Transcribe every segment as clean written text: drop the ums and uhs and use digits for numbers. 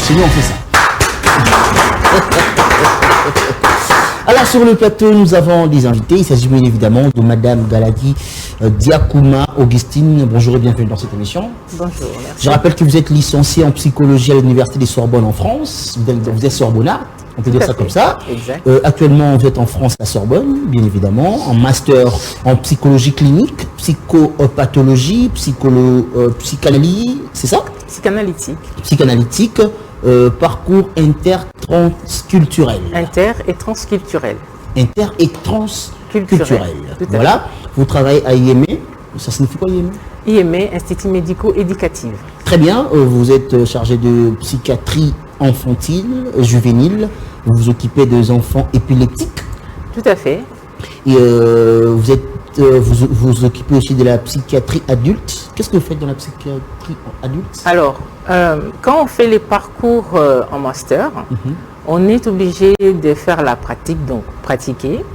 Chez nous, on fait ça. Alors, sur le plateau, nous avons des invités. Il s'agit bien évidemment de Madame Galadi Diakouma Augustine. Bonjour et bienvenue dans cette émission. Bonjour, merci. Je rappelle que vous êtes licenciée en psychologie à l'Université de Sorbonne en France. Vous êtes sorbonnard, on peut dire ça comme ça. Exact. Actuellement, vous êtes en France à Sorbonne, bien évidemment, en master en psychologie clinique, psychopathologie, psychanalyse, c'est ça? Psychanalytique. Psychanalytique. Parcours intertransculturel. Inter et transculturel. Inter et transculturel. Voilà. Vous travaillez à IME. Ça signifie quoi IME? IME, Institut médico-éducatif. Très bien. Vous êtes chargé de psychiatrie infantile, juvénile. Vous vous occupez des enfants épileptiques. Tout à fait. Et vous vous occupez aussi de la psychiatrie adulte. Qu'est-ce que vous faites dans la psychiatrie adulte? Alors, quand on fait les parcours en master, on est obligé de faire la pratique, donc pratiquer.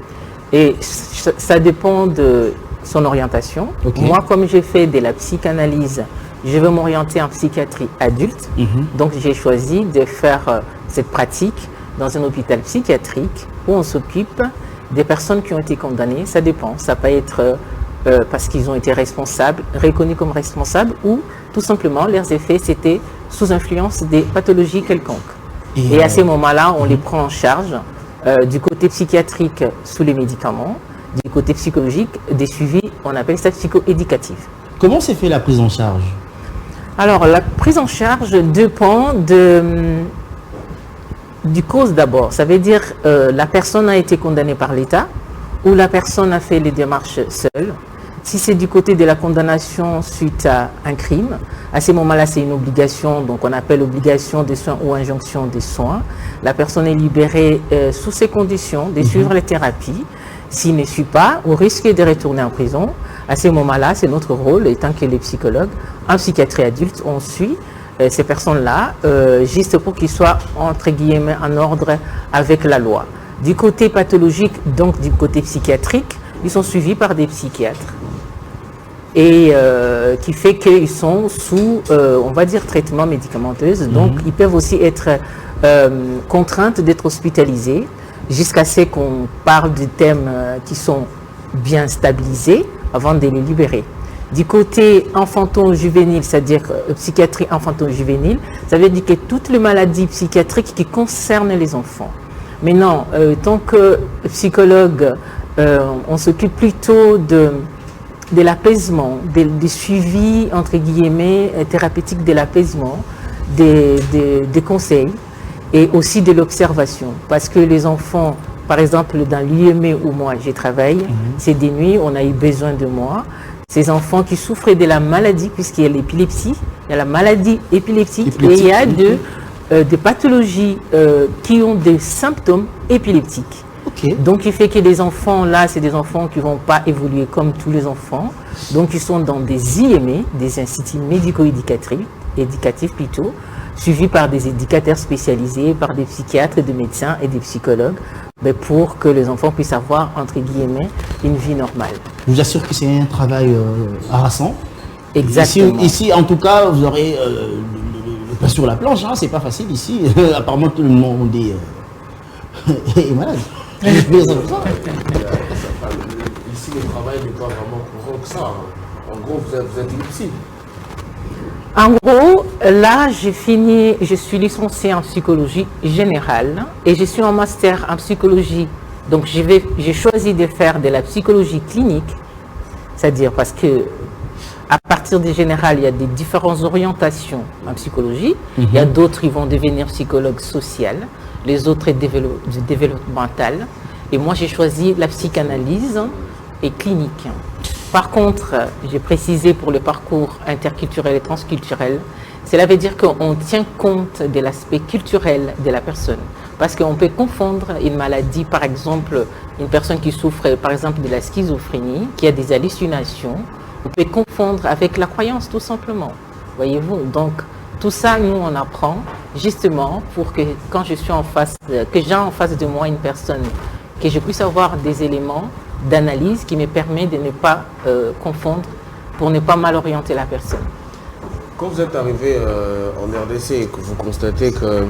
Et ça dépend de son orientation. Okay. Moi, comme j'ai fait de la psychanalyse, je veux m'orienter en psychiatrie adulte. Donc, j'ai choisi de faire cette pratique dans un hôpital psychiatrique où on s'occupe des personnes qui ont été condamnées. Ça dépend. Ça peut être parce qu'ils ont été responsables, reconnus comme responsables, ou tout simplement leurs effets c'était sous influence des pathologies quelconques. Et à ces moments-là, on les prend en charge du côté psychiatrique sous les médicaments, du côté psychologique des suivis, on appelle ça psycho-éducatif. Comment s'est fait la prise en charge? Alors la prise en charge dépend du cause d'abord. Ça veut dire la personne a été condamnée par l'État ou la personne a fait les démarches seule. Si c'est du côté de la condamnation suite à un crime, à ces moments-là, c'est une obligation, donc on appelle obligation de soins ou injonction de soins. La personne est libérée sous ces conditions de suivre les thérapies. S'il ne suit pas, ou risque de retourner en prison. À ces moments-là, c'est notre rôle, étant que les psychologues, en psychiatrie adulte, on suit ces personnes-là, juste pour qu'ils soient, entre guillemets, en ordre avec la loi. Du côté pathologique, donc du côté psychiatrique, ils sont suivis par des psychiatres. Et qui fait qu'ils sont sous, on va dire, traitement médicamenteux. Donc, ils peuvent aussi être contraintes d'être hospitalisés jusqu'à ce qu'on parle de thèmes qui sont bien stabilisés avant de les libérer. Du côté infanto-juvénile, c'est-à-dire psychiatrie infanto-juvénile, ça veut dire que toutes les maladies psychiatriques qui concernent les enfants. Maintenant, tant que psychologue, on s'occupe plutôt de l'apaisement, des suivis, entre guillemets, thérapeutiques de l'apaisement, des conseils et aussi de l'observation. Parce que les enfants, par exemple, dans l'IME où moi je travaille, c'est des nuits, on a eu besoin de moi. Ces enfants qui souffraient de la maladie, puisqu'il y a l'épilepsie, il y a la maladie épileptique et il y a des pathologies qui ont des symptômes épileptiques. Okay. Donc, il fait que les enfants, là, c'est des enfants qui ne vont pas évoluer comme tous les enfants. Donc, ils sont dans des IME, des instituts médico-éducatifs plutôt, suivis par des éducateurs spécialisés, par des psychiatres, des médecins et des psychologues, mais pour que les enfants puissent avoir, entre guillemets, une vie normale. Je vous assure que c'est un travail harassant. Exactement. Ici, en tout cas, vous aurez le pain sur la planche, hein, c'est pas facile ici. Apparemment, tout le monde est malade. Ici, le travail n'est pas vraiment courant que ça. En gros, vous êtes une psy. En gros, là, je suis licenciée en psychologie générale et je suis en master en psychologie. Donc, j'ai choisi de faire de la psychologie clinique, c'est-à-dire parce que à partir du général, il y a des différentes orientations en psychologie. Il y a d'autres qui vont devenir psychologues social, les autres développemental. Et moi, j'ai choisi la psychanalyse et clinique. Par contre, j'ai précisé pour le parcours interculturel et transculturel, cela veut dire qu'on tient compte de l'aspect culturel de la personne. Parce qu'on peut confondre une maladie, par exemple, une personne qui souffre, par exemple, de la schizophrénie, qui a des hallucinations, on peut confondre avec la croyance, tout simplement. Voyez-vous, donc, tout ça, nous, on apprend justement pour que quand je suis en face, que j'ai en face de moi une personne, que je puisse avoir des éléments d'analyse qui me permet de ne pas confondre, pour ne pas mal orienter la personne. Quand vous êtes arrivé en RDC et que vous constatez que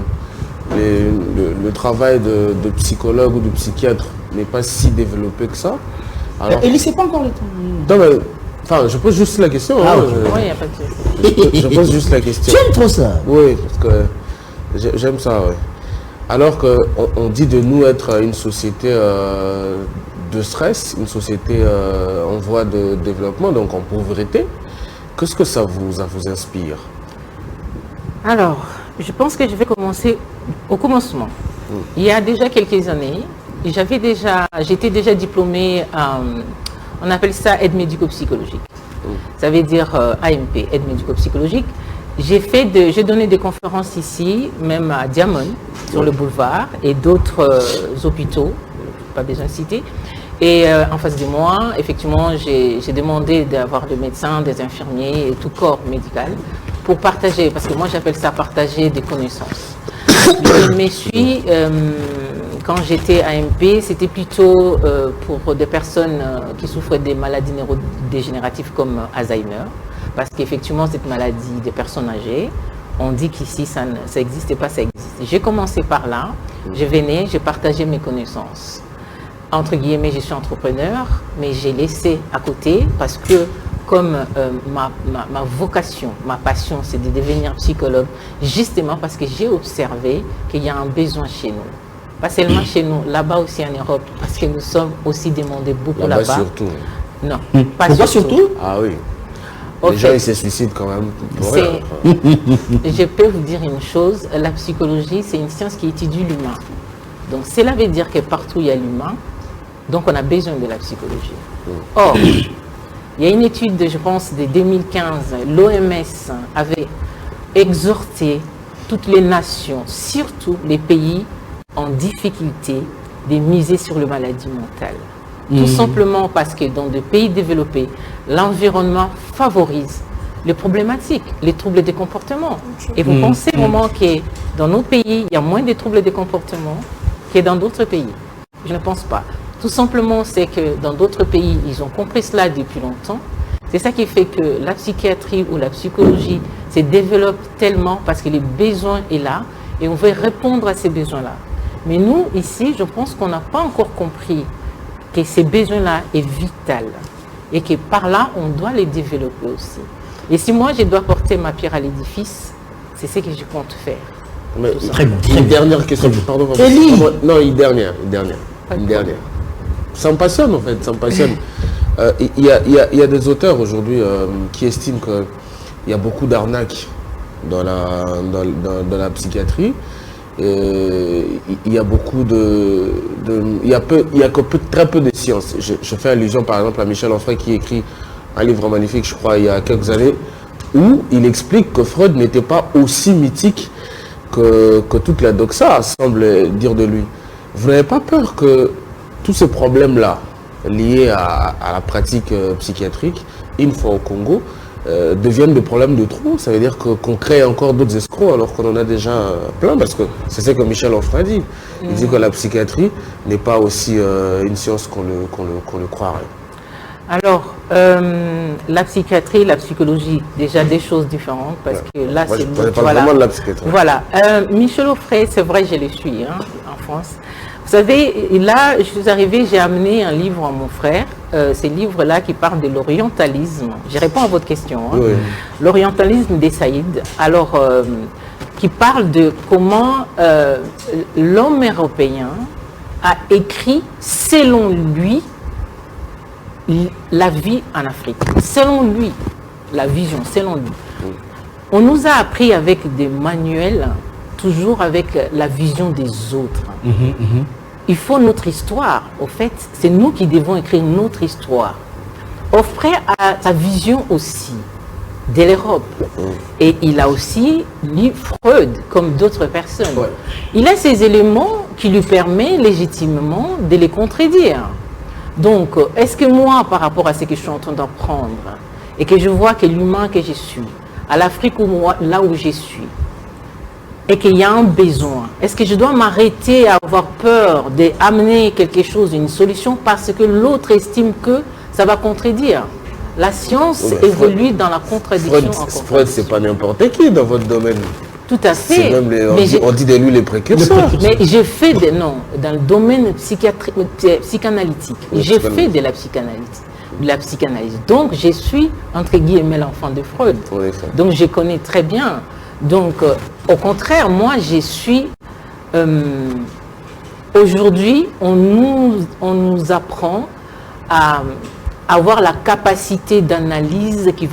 le travail de psychologue ou de psychiatre n'est pas si développé que ça, alors... Et c'est pas encore le temps. Non, mais, enfin, je pose juste la question. Ah, hein, ok. Oui, il n'y a pas de souci. je pose juste la question. Tu aimes trop ça? Oui, parce que j'aime ça, oui. Alors qu'on dit de nous être une société de stress, une société en voie de développement, donc en pauvreté, qu'est-ce que ça vous inspire? Alors, je pense que je vais commencer au commencement. Il y a déjà quelques années, j'étais déjà diplômée, on appelle ça aide médico-psychologique. Ça veut dire AMP, aide médico-psychologique. J'ai donné des conférences ici, même à Diamond, sur le boulevard, et d'autres hôpitaux, pas besoin de citer. Et en face de moi, effectivement, j'ai demandé d'avoir des médecins, des infirmiers et tout corps médical pour partager, parce que moi j'appelle ça partager des connaissances. Je me suis, quand j'étais AMP, c'était plutôt pour des personnes qui souffrent des maladies neurodégénératives comme Alzheimer, parce qu'effectivement cette maladie des personnes âgées, on dit qu'ici ça n'existait pas, ça existe. J'ai commencé par là, je venais, j'ai partagé mes connaissances. Entre guillemets, je suis entrepreneur, mais j'ai laissé à côté parce que comme ma vocation, ma passion, c'est de devenir psychologue, justement parce que j'ai observé qu'il y a un besoin chez nous. Pas seulement chez nous, là-bas aussi en Europe, parce que nous sommes aussi demandés beaucoup là-bas. Surtout. Non, pas Pourquoi surtout. Ah oui. Au Les fait, gens, ils se suicident quand même pour rien. Je peux vous dire une chose, la psychologie, c'est une science qui étudie l'humain. Donc cela veut dire que partout il y a l'humain, donc on a besoin de la psychologie. Or, il y a une étude, je pense, de 2015, l'OMS avait exhorté toutes les nations, surtout les pays en difficulté, de miser sur les maladies mentales. Tout simplement parce que dans des pays développés, l'environnement favorise les problématiques, les troubles des comportements. Et vous pensez au moment que dans nos pays, il y a moins de troubles des comportements que dans d'autres pays? Je ne pense pas. Tout simplement, c'est que dans d'autres pays, ils ont compris cela depuis longtemps. C'est ça qui fait que la psychiatrie ou la psychologie se développe tellement parce que le besoin est là et on veut répondre à ces besoins-là. Mais nous, ici, je pense qu'on n'a pas encore compris que ces besoins-là est vital et que par là, on doit les développer aussi. Et si moi, je dois porter ma pierre à l'édifice, c'est ce que je compte faire. Mais, Très bon. Une dernière question. Pardon. Elie. Non, une dernière. Ça me passionne en fait, ça me passionne. Il y a des auteurs aujourd'hui qui estiment qu'il y a beaucoup d'arnaques dans la psychiatrie. Il y a beaucoup très peu de sciences. Je fais allusion par exemple à Michel Onfray qui écrit un livre magnifique, je crois, il y a quelques années, où il explique que Freud n'était pas aussi mythique que toute la doxa semble dire de lui. Vous n'avez pas peur que tous ces problèmes-là, liés à la pratique psychiatrique, une fois au Congo, deviennent des problèmes de trop? Ça veut dire qu'on crée encore d'autres escrocs alors qu'on en a déjà plein, parce que c'est ce que Michel Onfray dit. Il dit que la psychiatrie n'est pas aussi une science qu'on le croirait. Alors, la psychiatrie, la psychologie, déjà des choses différentes, parce que là, Moi, c'est... je parle vraiment de la psychiatrie. Voilà. Michel Onfray, c'est vrai, je le suis en France. Vous savez, là, je suis arrivée, j'ai amené un livre à mon frère, ce livre-là qui parle de l'orientalisme. Je réponds à votre question. Hein. Oui. L'orientalisme des Saïd, alors, qui parle de comment l'homme européen a écrit, selon lui, la vie en Afrique. Selon lui, la vision, selon lui. On nous a appris avec des manuels, toujours avec la vision des autres. Il faut notre histoire. Au fait, c'est nous qui devons écrire notre histoire. Onfray a sa vision aussi de l'Europe. Et il a aussi lu Freud, comme d'autres personnes. Ouais. Il a ces éléments qui lui permettent légitimement de les contredire. Donc, est-ce que moi, par rapport à ce que je suis en train d'apprendre, et que je vois que l'humain que je suis, à l'Afrique ou moi, là où je suis, et qu'il y a un besoin, est-ce que je dois m'arrêter à avoir peur d'amener quelque chose, une solution, parce que l'autre estime que ça va contredire? la science Oui, mais évolue dans la contradiction. Freud, c'est pas n'importe qui dans votre domaine. Tout à C'est fait. même Mais on dit de lui les précurseurs. mais j'ai fait des non dans le domaine psychanalytique. J'ai fait de la psychanalyse. Donc je suis entre guillemets l'enfant de Freud. En effet. Donc je connais très bien. Donc au contraire, moi je suis aujourd'hui on nous apprend à avoir la capacité d'analyse qui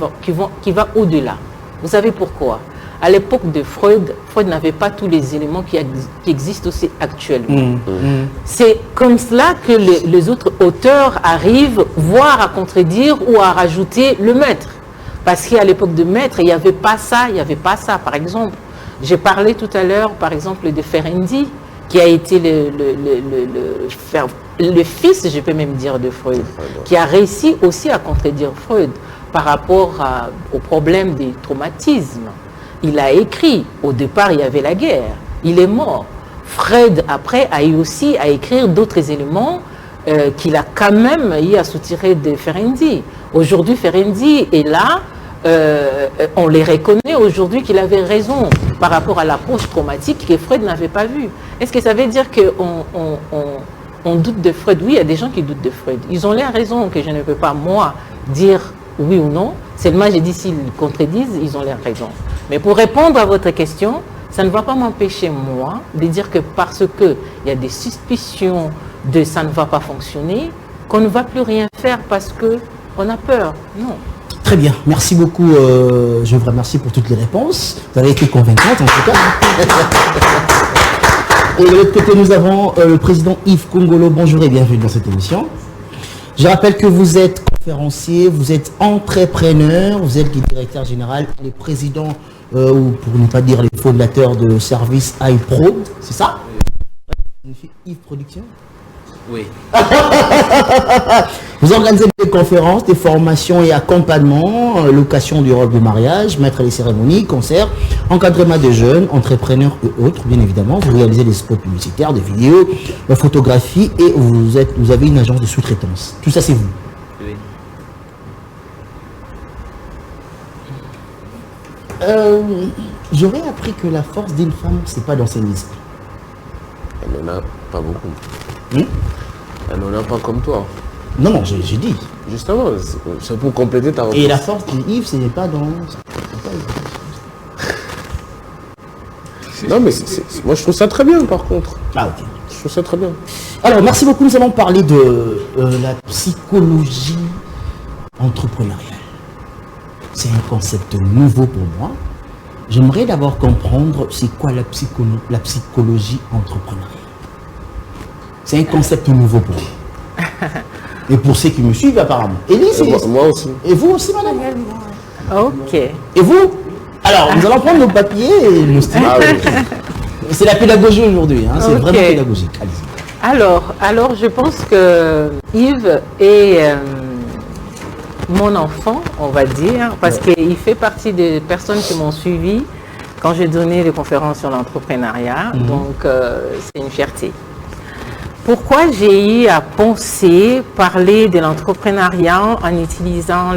va au-delà. Vous savez pourquoi? À l'époque de Freud, Freud n'avait pas tous les éléments qui existent aussi actuellement. C'est comme cela que les autres auteurs arrivent, voire à contredire ou à rajouter le maître. Parce qu'à l'époque de maître, il n'y avait pas ça, il n'y avait pas ça. Par exemple, j'ai parlé tout à l'heure, par exemple, de Ferenczi, qui a été le fils, je peux même dire, de Freud, qui a réussi aussi à contredire Freud par rapport au problème des traumatismes. Il a écrit, au départ il y avait la guerre, il est mort. Freud après a eu aussi à écrire d'autres éléments qu'il a quand même eu à soutirer de Ferenczi. Aujourd'hui Ferenczi est là, on les reconnaît aujourd'hui qu'il avait raison par rapport à l'approche traumatique que Freud n'avait pas vue. Est-ce que ça veut dire qu'on doute de Freud? Oui, il y a des gens qui doutent de Freud. Ils ont l'air raison que je ne peux pas moi dire oui ou non. Seulement j'ai dit s'ils contredisent, ils ont l'air raison. Mais pour répondre à votre question, ça ne va pas m'empêcher, moi, de dire que parce qu'il y a des suspicions de ça ne va pas fonctionner, qu'on ne va plus rien faire parce qu'on a peur. Non. Très bien, merci beaucoup. Je vous remercie pour toutes les réponses. Vous avez été convaincante en tout cas. Et de l'autre côté, nous avons le président Yves Kongolo. Bonjour et bienvenue dans cette émission. Je rappelle que vous êtes conférencier, vous êtes entrepreneur, vous êtes le directeur général, le président, ou pour ne pas dire les fondateurs de service iPro, c'est ça? Yves Production? Oui. Vous organisez des conférences, des formations et accompagnements, location du robe de mariage, maître des cérémonies, concerts, encadrement des jeunes, entrepreneurs et autres, bien évidemment. Vous réalisez des spots publicitaires, des vidéos, la photographie et vous avez une agence de sous-traitance. Tout ça, c'est vous. Oui. J'aurais appris que la force d'une femme, c'est pas dans ses muscles. Elle n'en a pas beaucoup. Hmm? Elle n'en a pas comme toi. Non, non, j'ai dit. Justement, c'est pour compléter ta réponse. Et la force de Yves, ce n'est pas dans... Non, mais moi je trouve ça très bien par contre. Ah, ok. Je trouve ça très bien. Alors, merci beaucoup. Nous allons parler de la psychologie entrepreneuriale. C'est un concept nouveau pour moi. J'aimerais d'abord comprendre c'est quoi la psychologie entrepreneuriale. C'est un concept nouveau pour moi. Et pour ceux qui me suivent apparemment. Et Moi aussi. Et vous aussi, madame? Ok. Et vous? Alors, nous allons prendre nos papiers et nos stylos. Ah oui. C'est la pédagogie aujourd'hui, hein, c'est Ok. vraiment pédagogique. Allez-y. Alors, je pense que Yves est mon enfant, on va dire, parce qu'il fait partie des personnes qui m'ont suivi quand j'ai donné les conférences sur l'entrepreneuriat. Donc, c'est une fierté. Pourquoi j'ai eu à parler de l'entrepreneuriat en utilisant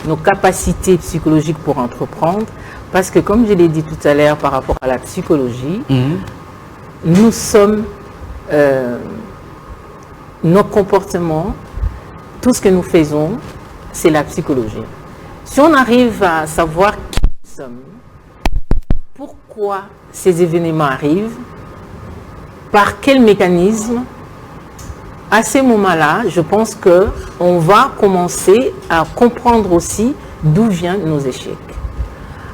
nos capacités psychologiques pour entreprendre? Parce que, comme je l'ai dit tout à l'heure par rapport à la psychologie, nous sommes, nos comportements, tout ce que nous faisons, c'est la psychologie. Si on arrive à savoir qui nous sommes, pourquoi ces événements arrivent, par quel mécanisme, à ces moments-là, je pense qu'on va commencer à comprendre aussi d'où viennent nos échecs.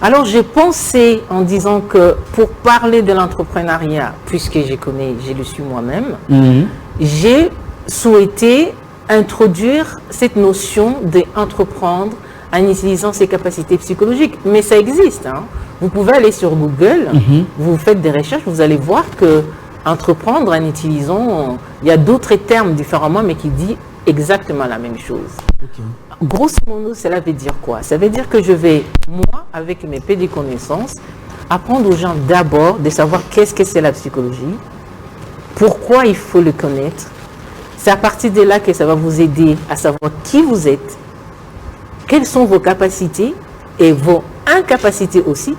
Alors j'ai pensé en disant que pour parler de l'entrepreneuriat, puisque je le suis moi-même, j'ai souhaité introduire cette notion d'entreprendre en utilisant ses capacités psychologiques. Mais ça existe. Hein. Vous pouvez aller sur Google, vous faites des recherches, vous allez voir que entreprendre en utilisant, il y a d'autres termes différemment, mais qui disent exactement la même chose. Okay. Grosso modo, cela veut dire quoi? Ça veut dire que je vais, moi, avec mes peu de connaissances, apprendre aux gens d'abord de savoir qu'est-ce que c'est la psychologie, pourquoi il faut le connaître. C'est à partir de là que ça va vous aider à savoir qui vous êtes, quelles sont vos capacités et vos incapacités aussi,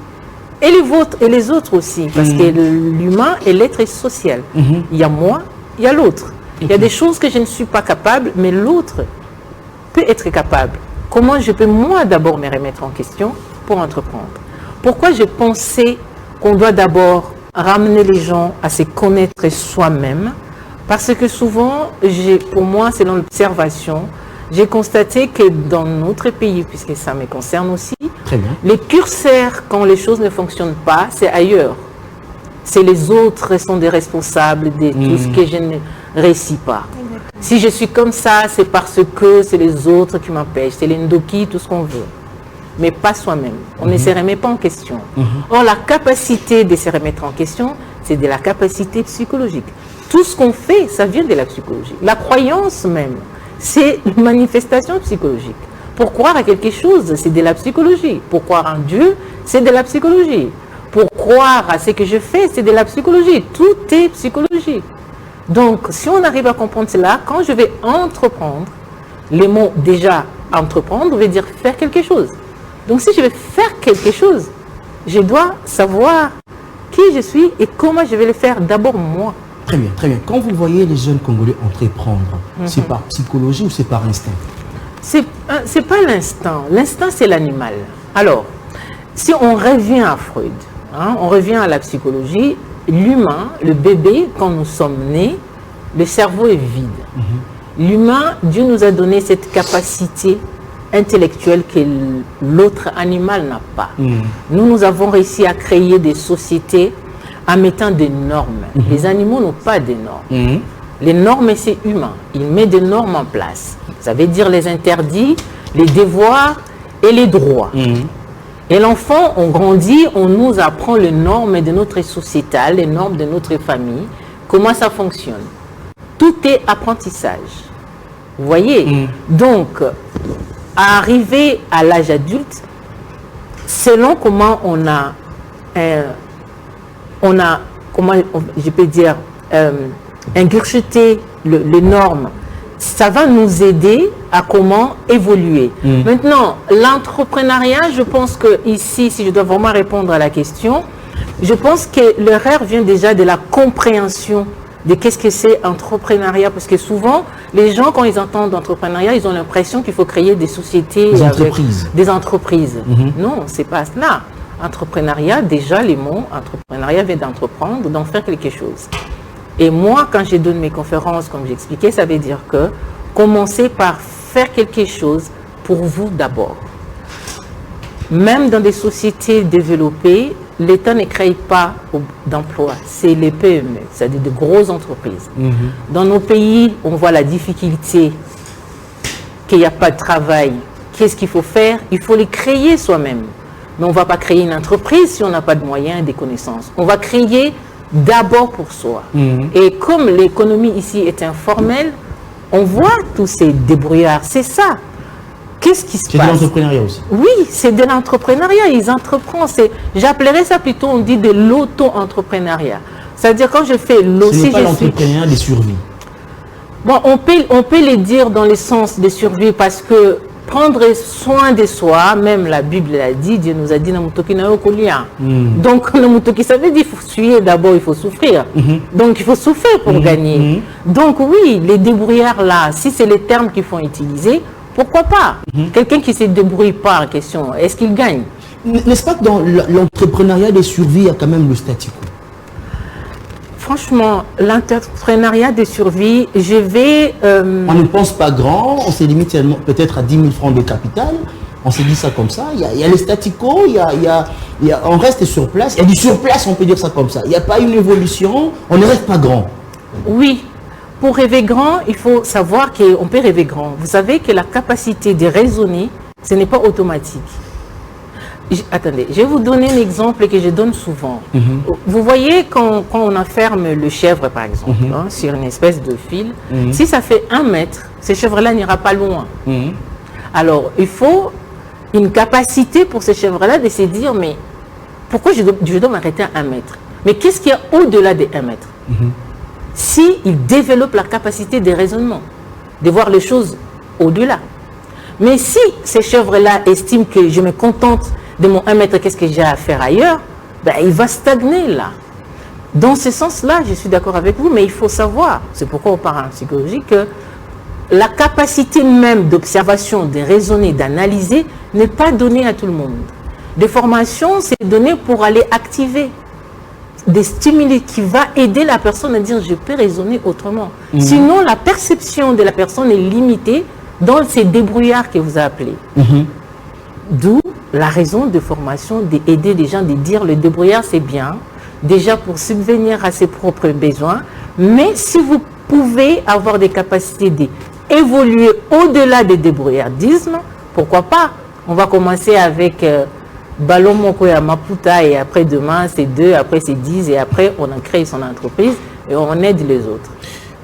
et les vôtres et les autres aussi, parce que l'humain est l'être social. Il y a moi, il y a l'autre. Il y a des choses que je ne suis pas capable, mais l'autre peut être capable. Comment je peux moi d'abord me remettre en question pour entreprendre? Pourquoi j'ai pensé qu'on doit d'abord ramener les gens à se connaître soi-même? Parce que souvent, pour moi, selon l'observation, j'ai constaté que dans notre pays, puisque ça me concerne aussi, Très bien. les curseurs, quand les choses ne fonctionnent pas, c'est ailleurs. C'est les autres qui sont des responsables de tout ce que je ne réussis pas. Si je suis comme ça, c'est parce que c'est les autres qui m'empêchent, c'est les ndoki, tout ce qu'on veut. Mais pas soi-même. On ne se remet pas en question. Or, la capacité de se remettre en question, c'est de la capacité psychologique. Tout ce qu'on fait, ça vient de la psychologie. La croyance même, c'est une manifestation psychologique. Pour croire à quelque chose, c'est de la psychologie. Pour croire en Dieu, c'est de la psychologie. Pour croire à ce que je fais, c'est de la psychologie. Tout est psychologie. Donc, si on arrive à comprendre cela, quand je vais entreprendre, les mots déjà entreprendre veut dire faire quelque chose. Donc, si je vais faire quelque chose, je dois savoir qui je suis et comment je vais le faire d'abord moi. Très bien, très bien. Quand vous voyez les jeunes Congolais entreprendre, c'est par psychologie ou c'est par instinct? C'est pas l'instinct. L'instinct, c'est l'animal. Alors, si on revient à Freud, on revient à la psychologie, l'humain, le bébé, quand nous sommes nés, le cerveau est vide. L'humain, Dieu nous a donné cette capacité intellectuelle que l'autre animal n'a pas. Nous avons réussi à créer des sociétés en mettant des normes. Les animaux n'ont pas de normes. Les normes, c'est humain. Il met des normes en place. Ça veut dire les interdits, les devoirs et les droits. Et l'enfant, on grandit, on nous apprend les normes de notre société, les normes de notre famille, comment ça fonctionne. Tout est apprentissage. Vous voyez? Donc, à arriver à l'âge adulte, selon comment comment je peux dire, ingurgité les normes, ça va nous aider à comment évoluer. Maintenant, l'entrepreneuriat, je pense que ici, si je dois vraiment répondre à la question, je pense que l'erreur vient déjà de la compréhension de qu'est-ce que c'est entrepreneuriat, parce que souvent, les gens, quand ils entendent entrepreneuriat, ils ont l'impression qu'il faut créer des sociétés, des entreprises. Non, c'est pas cela. Entrepreneuriat, déjà, les mots, entrepreneuriat vient d'entreprendre, d'en faire quelque chose. Et moi, quand je donne mes conférences, comme j'expliquais, ça veut dire que commencez par faire quelque chose pour vous d'abord. Même dans des sociétés développées, l'État ne crée pas d'emplois, c'est les PME, c'est-à-dire de grosses entreprises. Dans nos pays, on voit la difficulté, qu'il n'y a pas de travail. Qu'est-ce qu'il faut faire? Il faut les créer soi-même. Mais on ne va pas créer une entreprise si on n'a pas de moyens et des connaissances. On va créer d'abord pour soi. Et comme l'économie ici est informelle, on voit tous ces débrouillards. C'est ça. Qu'est-ce qui se passe? C'est de l'entrepreneuriat aussi. Oui, c'est de l'entrepreneuriat. Ils entreprennent. J'appellerais ça plutôt, on dit de l'auto-entrepreneuriat. C'est-à-dire quand je fais Ce n'est pas l'entrepreneuriat de survie. Bon, on peut les dire dans le sens de survie parce que prendre soin de soi, même la Bible l'a dit, Dieu nous a dit donc, ça veut dire qu'il faut suer d'abord, il faut souffrir. Donc, il faut souffrir pour gagner. Donc, oui, les débrouillards là, si c'est les termes qu'ils font utiliser, pourquoi pas? Quelqu'un qui ne se débrouille pas en question, est-ce qu'il gagne? N'est-ce pas que dans l'entrepreneuriat de survie, il y a quand même le statu quo? Franchement, l'entrepreneuriat de survie, je vais... On ne pense pas grand, on se limite peut-être à 10 000 francs de capital. On se dit ça comme ça. Il y a les statu quo, on reste sur place. Il y a du surplace, on peut dire ça comme ça. Il n'y a pas une évolution, on ne reste pas grand. Oui. Pour rêver grand, il faut savoir qu'on peut rêver grand. Vous savez que la capacité de raisonner, ce n'est pas automatique. Attendez, je vais vous donner un exemple que je donne souvent. Vous voyez quand on enferme le chèvre, par exemple, sur une espèce de fil, si ça fait 1 mètre, ce chèvre-là n'ira pas loin. Alors, il faut une capacité pour ce chèvre-là de se dire, mais pourquoi je dois m'arrêter à 1 mètre? Mais qu'est-ce qu'il y a au-delà de 1 mètre? Si il développe la capacité de raisonnement, de voir les choses au-delà. Mais si ces chèvres-là estiment que je me contente de mon 1 mètre, qu'est-ce que j'ai à faire ailleurs, ben, il va stagner là. Dans ce sens-là, je suis d'accord avec vous, mais il faut savoir, c'est pourquoi on parle en psychologie, que la capacité même d'observation, de raisonner, d'analyser n'est pas donnée à tout le monde. Des formations, c'est donné pour aller activer des stimuli qui va aider la personne à dire je peux raisonner autrement. Sinon, la perception de la personne est limitée dans ces débrouillards que vous appelez. D'où la raison de formation d'aider les gens, de dire le débrouillard c'est bien, déjà pour subvenir à ses propres besoins, mais si vous pouvez avoir des capacités d'évoluer au-delà des débrouillardismes, pourquoi pas? On va commencer avec Ballon Moko et Maputa et après demain c'est 2, après c'est 10 et après on a créé son entreprise et on aide les autres.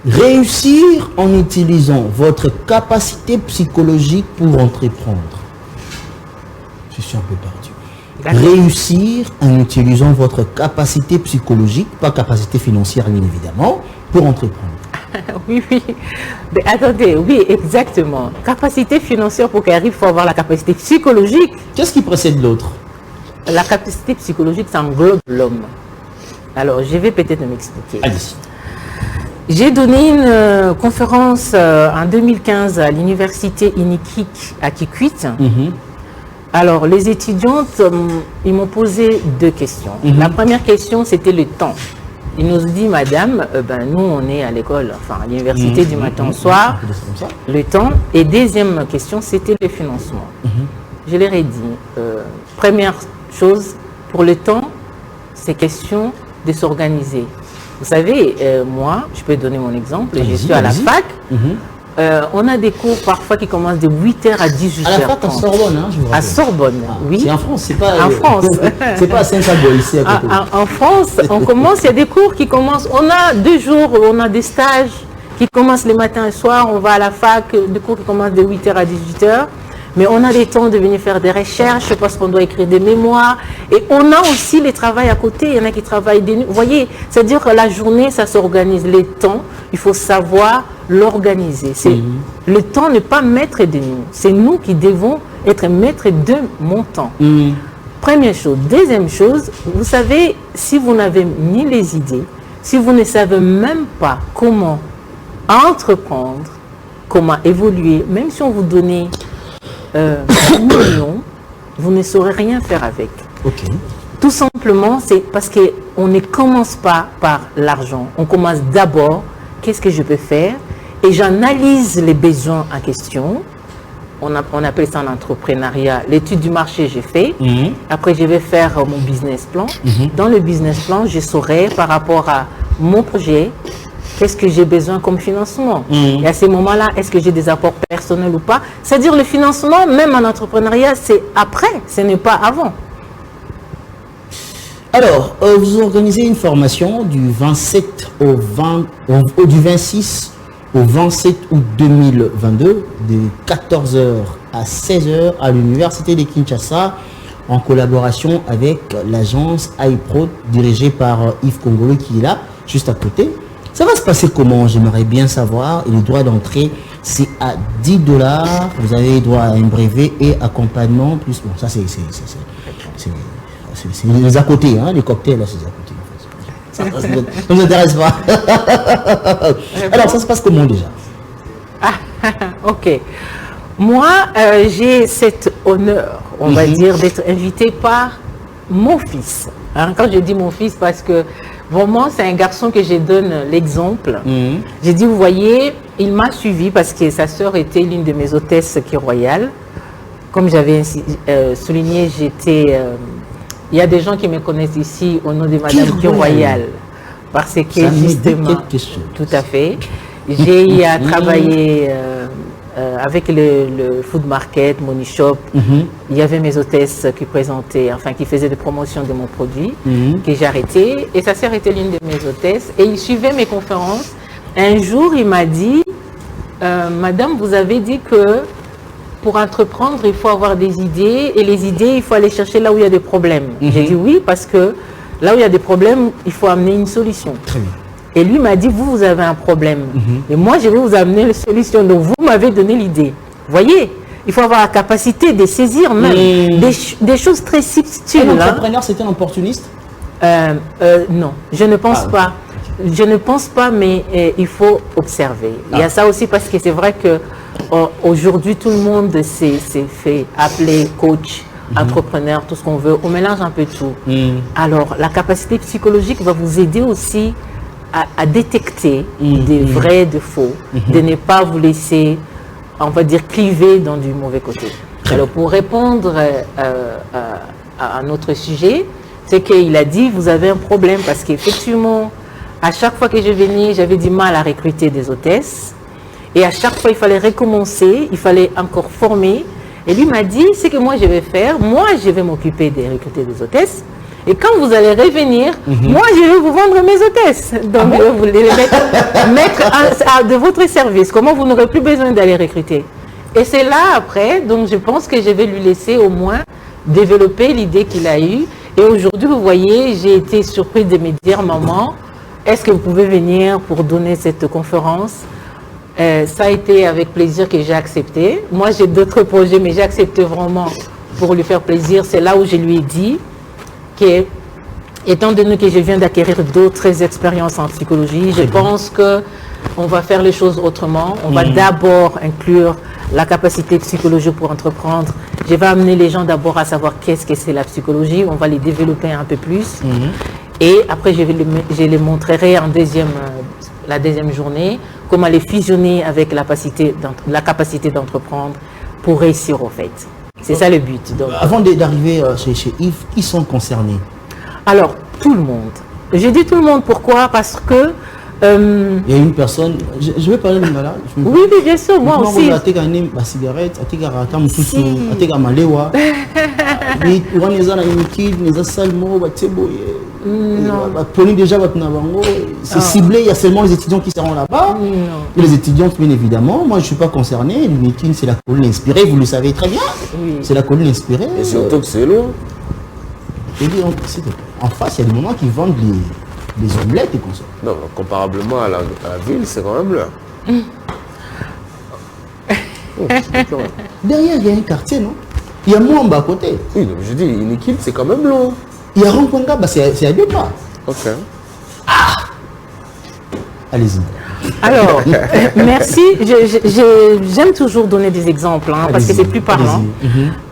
Réussir en utilisant votre capacité psychologique pour entreprendre. Je suis un peu perdu. Réussir en utilisant votre capacité psychologique, pas capacité financière bien évidemment, pour entreprendre. Oui, oui. Mais attendez, oui, exactement. Capacité financière pour qu'elle arrive, il faut avoir la capacité psychologique. Qu'est-ce qui précède l'autre? La capacité psychologique, ça englobe l'homme. Alors, je vais peut-être m'expliquer. Allez-y. J'ai donné une conférence en 2015 à l'université Inikik à Kikwit. Alors, les étudiantes, ils m'ont posé 2 questions. La première question, c'était le temps. Ils nous dit, madame, ben, nous, on est à l'école, enfin, à l'université du matin au soir, le temps. Et deuxième question, c'était le financement. Je leur ai dit, première chose, pour le temps, c'est question de s'organiser. Vous savez, moi, je peux donner mon exemple, je suis à la fac. On a des cours parfois qui commencent de 8h à 18h. À la fac à Sorbonne, hein, je vous rappelle. À Sorbonne, oui. C'est en France, c'est pas en France. C'est pas à Saint-Salvo ici à côté. En France, on commence, il y a des cours qui commencent. On a 2 jours, on a des stages qui commencent les matins et soirs. On va à la fac, des cours qui commencent de 8h à 18h. Mais on a des temps de venir faire des recherches parce qu'on doit écrire des mémoires. Et on a aussi les travails à côté. Il y en a qui travaillent des nuits. Vous voyez, c'est-à-dire que la journée, ça s'organise. Les temps, il faut savoir l'organiser. Le temps n'est pas maître de nous. C'est nous qui devons être maîtres de mon temps. Première chose. Deuxième chose, vous savez, si vous n'avez ni les idées, si vous ne savez même pas comment entreprendre, comment évoluer, même si on vous donnait 1 million, vous ne saurez rien faire avec. Tout simplement, c'est parce qu'on ne commence pas par l'argent. On commence d'abord, qu'est-ce que je peux faire? Et j'analyse les besoins en question. On appelle ça en entrepreneuriat. L'étude du marché, j'ai fait. Après, je vais faire mon business plan. Dans le business plan, je saurai par rapport à mon projet, qu'est-ce que j'ai besoin comme financement? Et à ce moment-là, est-ce que j'ai des apports personnels ou pas? C'est-à-dire le financement, même en entrepreneuriat, c'est après, ce n'est pas avant. Alors, vous organisez une formation du 27 du 26 au 27 août 2022, de 14h à 16h à l'université de Kinshasa, en collaboration avec l'agence iPro dirigée par Yves Congolo qui est là, juste à côté. Ça va se passer comment? J'aimerais bien savoir. Et le droit d'entrée, c'est à 10 $. Vous avez droit à un brevet et accompagnement. Plus, bon, ça, c'est les à côté, hein, les cocktails, là, c'est à côté. Ça ne nous intéresse pas. Alors, ça se passe comment déjà? Ok. Moi, j'ai cet honneur, on va dire, d'être invité par mon fils. Hein, quand je dis mon fils, parce que vraiment, c'est un garçon que je donne l'exemple. J'ai dit, vous voyez, il m'a suivi parce que sa sœur était l'une de mes hôtesses qui est royale. Comme j'avais souligné, j'étais... il y a des gens qui me connaissent ici au nom de Madame qui est royale. Parce que justement... Tout à fait. J'ai eu à travailler... avec le food market, Money Shop, il y avait mes hôtesses qui présentaient, enfin qui faisaient des promotions de mon produit, que j'ai arrêté. Et sa sœur était l'une de mes hôtesses et il suivait mes conférences. Un jour, il m'a dit, Madame, vous avez dit que pour entreprendre, il faut avoir des idées et les idées, il faut aller chercher là où il y a des problèmes. J'ai dit oui, parce que là où il y a des problèmes, il faut amener une solution. Très bien. Et lui m'a dit, vous avez un problème. Et moi, je vais vous amener la solution. Donc, vous m'avez donné l'idée. Vous voyez? il faut avoir la capacité de saisir même des choses très subtiles. Un entrepreneur, c'est un opportuniste? Non, je ne pense pas. Je ne pense pas, mais il faut observer. Il y a ça aussi parce que c'est vrai que aujourd'hui, tout le monde s'est fait appeler coach, entrepreneur, tout ce qu'on veut. On mélange un peu tout. Alors, la capacité psychologique va vous aider aussi à détecter des vrais, de faux, de ne pas vous laisser, on va dire, cliver dans du mauvais côté. Alors, pour répondre à notre sujet, c'est qu'il a dit, vous avez un problème parce qu'effectivement, à chaque fois que je venais, j'avais du mal à recruter des hôtesses. Et à chaque fois, il fallait recommencer, il fallait encore former. Et lui m'a dit, ce que moi je vais faire, moi je vais m'occuper de recruter des hôtesses. Et quand vous allez revenir, moi je vais vous vendre mes hôtesses. Donc je vais vous les mettre de votre service. Comment vous n'aurez plus besoin d'aller recruter. Et c'est là après, donc je pense que je vais lui laisser au moins développer l'idée qu'il a eue. Et aujourd'hui, vous voyez, j'ai été surprise de me dire, maman, est-ce que vous pouvez venir pour donner cette conférence? Ça a été avec plaisir que j'ai accepté. Moi, j'ai d'autres projets, mais j'ai accepté vraiment pour lui faire plaisir. C'est là où je lui ai dit que, étant donné que je viens d'acquérir d'autres expériences en psychologie, je pense qu'on va faire les choses autrement. On va d'abord inclure la capacité psychologique pour entreprendre. Je vais amener les gens d'abord à savoir qu'est-ce que c'est la psychologie. On va les développer un peu plus. Et après, je les montrerai en la deuxième journée comment les fusionner avec la capacité d'entreprendre pour réussir au fait. C'est ça le but. Donc, avant d'arriver chez Yves, qui sont concernés? Alors, tout le monde. Je dis tout le monde, pourquoi? Parce que... il y a une personne, je vais parler de là. Oui, bien sûr, moi aussi. Cigarette, c'est ciblé, il y a seulement les étudiants qui seront là-bas. Et les étudiants, bien évidemment, moi je ne suis pas concerné. L'UNIKIN, c'est la colline inspirée, vous le savez très bien. C'est la colline inspirée. Et surtout que c'est loin. En face, il y a des moments qui vendent les omelettes et comme ça. Non, comparablement à la ville, c'est quand même l'heure. Derrière, il y a un quartier, non? Il y a Mwamba à côté. Oui, donc je dis, Inikil, c'est quand même long. Il y a Ronkonga, c'est à 2 pas. Ok. Allez-y. Alors, merci. J'aime toujours donner des exemples, parce que c'est plus parlant.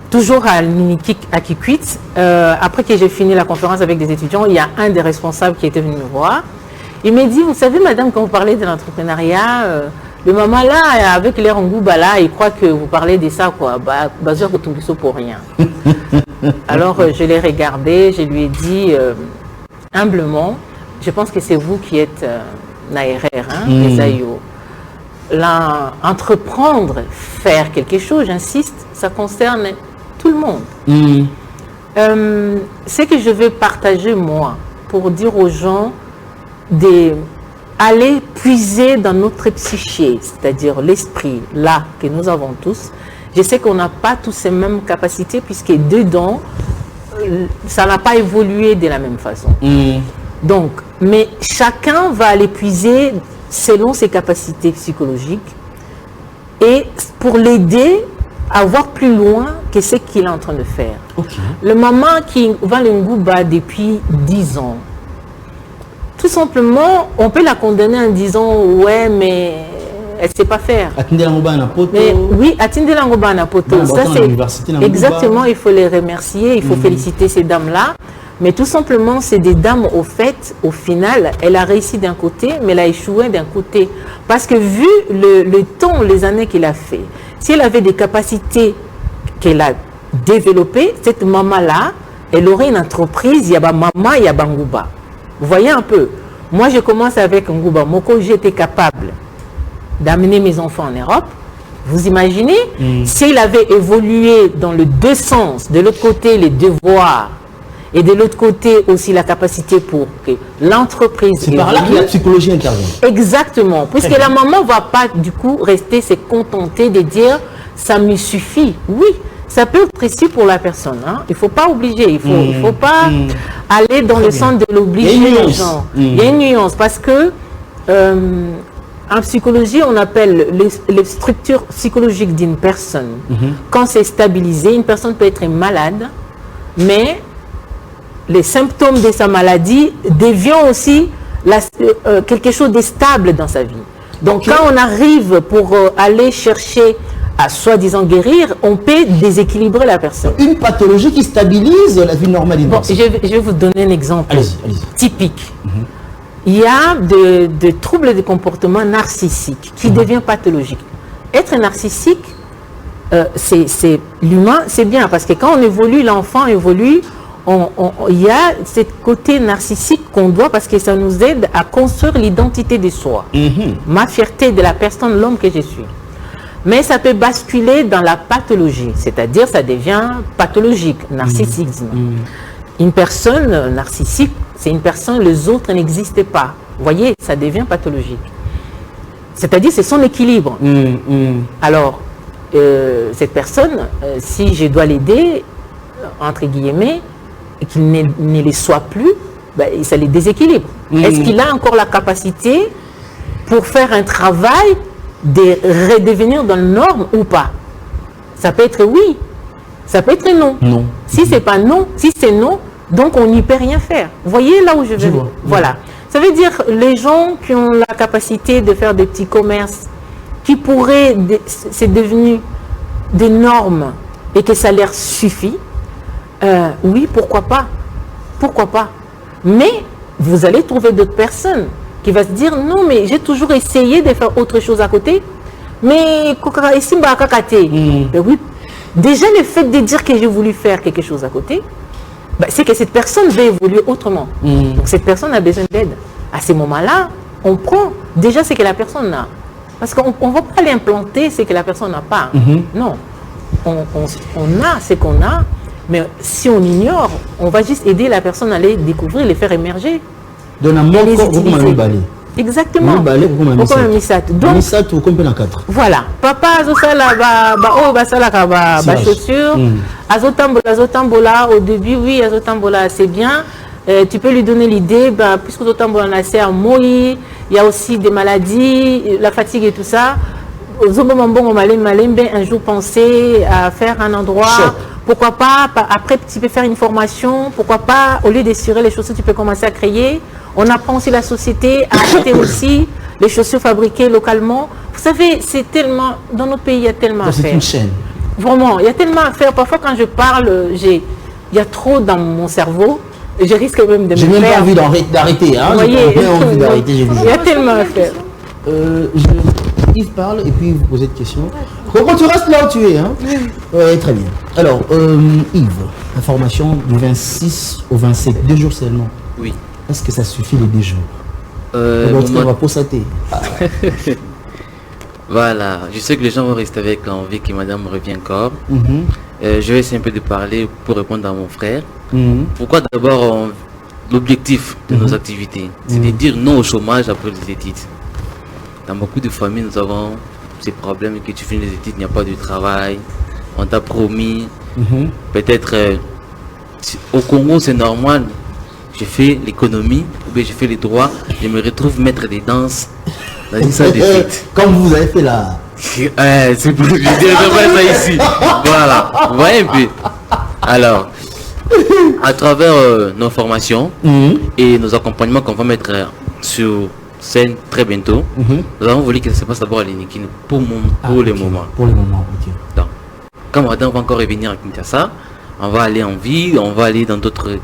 Toujours à l'UNIKIC à Kikwit, après que j'ai fini la conférence avec des étudiants, il y a un des responsables qui était venu me voir. Il m'a dit, vous savez madame, quand vous parlez de l'entrepreneuriat, le maman là, avec l'air en goût, là, il croit que vous parlez de ça, quoi. Pour rien. Alors je l'ai regardé, je lui ai dit humblement, je pense que c'est vous qui êtes Naerer, Esaïo. Là, entreprendre, faire quelque chose, j'insiste, ça concerne tout le monde. Ce que je vais partager moi, pour dire aux gens d'aller puiser dans notre psyché, c'est-à-dire l'esprit, là, que nous avons tous. Je sais qu'on n'a pas tous ces mêmes capacités, puisque dedans, ça n'a pas évolué de la même façon. Donc, mais chacun va aller puiser selon ses capacités psychologiques et pour l'aider à voir plus loin que ce qu'il est en train de faire. Le maman qui va le Ngouba depuis 10 ans, tout simplement, on peut la condamner en disant « ouais, mais elle ne sait pas faire ». Mais oui, Atinde Langoba Napoto, ça c'est exactement, il faut les remercier, il faut féliciter ces dames-là. Mais tout simplement, c'est des dames, au final, elle a réussi d'un côté, mais elle a échoué d'un côté. Parce que vu le temps, les années qu'elle a fait, si elle avait des capacités qu'elle a développées, cette maman-là, elle aurait une entreprise, il y a maman, il y a Ngouba. Vous voyez un peu. Moi, je commence avec Ngouba. Moko, j'étais capable d'amener mes enfants en Europe. Vous imaginez, s'il avait évolué dans les deux sens, de l'autre côté, les devoirs, et de l'autre côté aussi la capacité pour que l'entreprise... C'est par là que la psychologie intervient. Exactement. Puisque la maman ne va pas du coup rester se contenter de dire « ça me suffit ». Oui, ça peut être précis pour la personne. Il ne faut pas obliger. Il faut pas aller dans le sens de l'obliger les gens. Il y a une nuance parce que En psychologie, on appelle les structures psychologiques d'une personne. Quand c'est stabilisé, une personne peut être malade, mais les symptômes de sa maladie deviennent aussi quelque chose de stable dans sa vie. Donc, quand on arrive pour aller chercher à soi-disant guérir, on peut déséquilibrer la personne. Une pathologie qui stabilise la vie normale d'une personne. Je vais vous donner un exemple Allez-y. typique. Il y a de troubles de comportement narcissique qui devient pathologique. Être narcissique, c'est l'humain, c'est bien parce que quand on évolue, l'enfant évolue, il y a ce côté narcissique qu'on doit parce que ça nous aide à construire l'identité de soi. Ma fierté de la personne, l'homme que je suis. Mais ça peut basculer dans la pathologie, c'est-à-dire ça devient pathologique, narcissisme. Une personne narcissique, c'est une personne, les autres n'existent pas. Vous voyez, ça devient pathologique. C'est-à-dire c'est son équilibre. Alors, cette personne, si je dois l'aider, entre guillemets, et qu'il ne le soit plus, ben, ça les déséquilibre. Est-ce qu'il a encore la capacité pour faire un travail de redevenir dans la norme ou pas? Ça peut être oui, ça peut être non. Non. Si c'est pas non, si c'est non, donc on n'y peut rien faire. Vous voyez là où je veux? Voilà. Ça veut dire les gens qui ont la capacité de faire des petits commerces, qui pourraient, c'est devenu des normes et que ça leur suffit, oui, pourquoi pas? Pourquoi pas? Mais vous allez trouver d'autres personnes qui vont se dire non, mais j'ai toujours essayé de faire autre chose à côté. Mais ben oui, déjà le fait de dire que j'ai voulu faire quelque chose à côté, ben, c'est que cette personne va évoluer autrement. Donc cette personne a besoin d'aide. À ces moments-là, on prend déjà ce que la personne a. Parce qu'on ne va pas l'implanter ce que la personne n'a pas. Non. On a ce qu'on a, mais si on ignore, on va juste aider la personne à les découvrir, les faire émerger. Exactement. Donc, voilà. Papa chaussures. Azotambola, au début, oui, Azotambola, c'est bien. Tu peux lui donner l'idée, puisque Azotambola, c'est un moi, il y a aussi des maladies, la fatigue et tout ça. Un jour penser à faire un endroit. Pourquoi pas, après tu peux faire une formation, pourquoi pas, au lieu d'essurer les chaussures, tu peux commencer à créer. On apprend aussi la société à acheter aussi les chaussures fabriquées localement. Vous savez, c'est tellement, dans notre pays, il y a tellement à faire. C'est une chaîne. Vraiment, il y a tellement à faire. Parfois, quand je parle, il y a trop dans mon cerveau. Je risque même de me J'ai même pas envie d'arrêter. Hein. Vous voyez, il y a tellement à faire. Yves parle et puis vous posez des questions. Comment tu restes là où tu es, hein? Très bien. Alors, Yves, information du 26 au 27, 2 jours seulement. Oui. Est-ce que ça suffit les 2 jours? On va posater. Voilà, je sais que les gens vont rester avec l'envie que madame revient encore. Je vais essayer un peu de parler pour répondre à mon frère. Pourquoi d'abord l'objectif de nos activités, c'est de dire non au chômage après les études. Dans beaucoup de familles, nous avons ces problèmes que tu finis les études, il n'y a pas de travail, on t'a promis. Peut-être au Congo, c'est normal. Je fais l'économie, ou bien je fais les droits, je me retrouve maître des danses dans une salle d'études. Comme vous avez fait là. C'est plus, je dirais pas ça ici. Voilà, vous voyez un peu. Alors, à travers nos formations et nos accompagnements qu'on va mettre sur scène très bientôt, nous avons voulu que ça se passe d'abord à l'Inikine pour le moment. Pour le moment, ok. Donc, quand madame va encore revenir à Kinshasa, on va aller en ville, on va aller dans d'autres